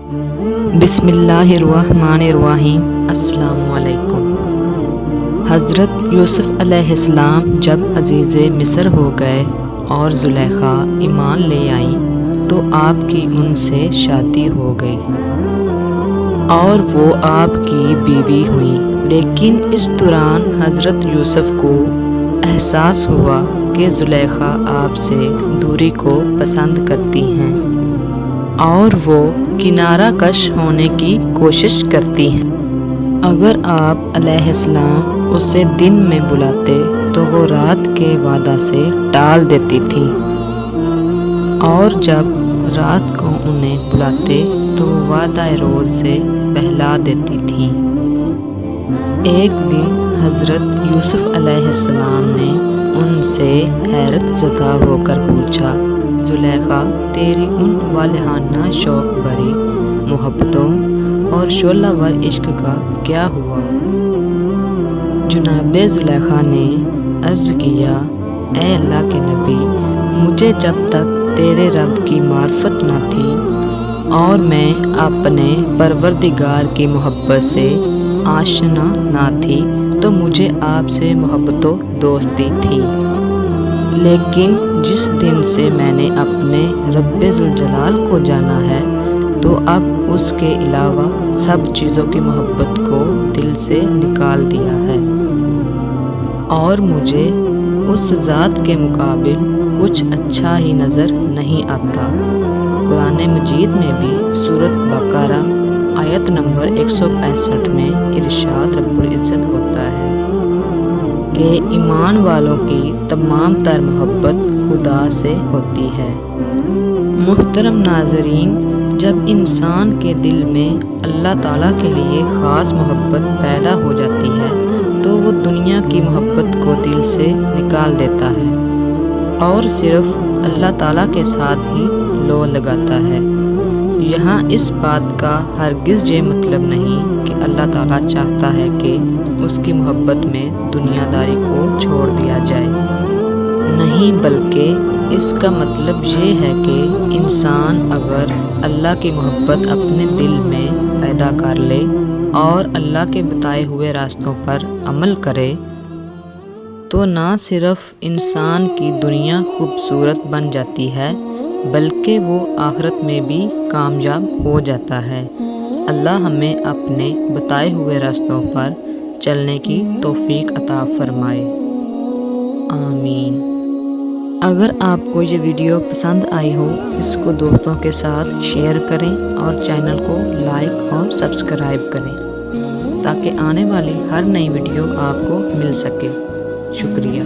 بسم اللہ الرحمن الرحیم۔ السلام علیکم۔ حضرت یوسف علیہ السلام جب عزیز مصر ہو گئے اور زلیخا ایمان لے آئیں تو آپ کی ان سے شادی ہو گئی اور وہ آپ کی بیوی ہوئیں، لیکن اس دوران حضرت یوسف کو احساس ہوا کہ زلیخا آپ سے دوری کو پسند کرتی ہیں اور وہ کنارہ کش ہونے کی کوشش کرتی ہیں۔ اگر آپ علیہ السلام اسے دن میں بلاتے تو وہ رات کے وعدہ سے ٹال دیتی تھی، اور جب رات کو انہیں بلاتے تو وہ وعدہ روز سے بہلا دیتی تھیں۔ ایک دن حضرت یوسف علیہ السلام نے ان سے حیرت زدہ ہو کر پوچھا، زلیخا تیری ان والہانہ شوق بھری محبتوں اور شعلہ ور عشق کا کیا ہوا؟ جناب زلیخا نے عرض کیا، اے اللہ کے نبی، مجھے جب تک تیرے رب کی معرفت نہ تھی اور میں اپنے پروردگار کی محبت سے آشنا نہ تھی تو مجھے آپ سے محبت و دوستی تھی، لیکن جس دن سے میں نے اپنے رب ذوالجلال کو جانا ہے تو اب اس کے علاوہ سب چیزوں کی محبت کو دل سے نکال دیا ہے اور مجھے اس ذات کے مقابل کچھ اچھا ہی نظر نہیں آتا۔ قرآن مجید میں بھی سورۃ بقرہ آیت نمبر 165 میں ارشاد رب العزت ہوتا ہے کہ ایمان والوں کی تمام تر محبت خدا سے ہوتی ہے۔ محترم ناظرین، جب انسان کے دل میں اللہ تعالیٰ کے لیے خاص محبت پیدا ہو جاتی ہے تو وہ دنیا کی محبت کو دل سے نکال دیتا ہے اور صرف اللہ تعالیٰ کے ساتھ ہی لو لگاتا ہے۔ یہاں اس بات کا ہرگز یہ مطلب نہیں کہ اللہ تعالیٰ چاہتا ہے کہ اس کی محبت میں دنیا داری کو چھوڑ دیا جائے، نہیں، بلکہ اس کا مطلب یہ ہے کہ انسان اگر اللہ کی محبت اپنے دل میں پیدا کر لے اور اللہ کے بتائے ہوئے راستوں پر عمل کرے تو نہ صرف انسان کی دنیا خوبصورت بن جاتی ہے بلکہ وہ آخرت میں بھی کامیاب ہو جاتا ہے۔ اللہ ہمیں اپنے بتائے ہوئے راستوں پر چلنے کی توفیق عطا فرمائے، آمین۔ اگر آپ کو یہ ویڈیو پسند آئی ہو اس کو دوستوں کے ساتھ شیئر کریں اور چینل کو لائک اور سبسکرائب کریں تاکہ آنے والی ہر نئی ویڈیو آپ کو مل سکے۔ شکریہ۔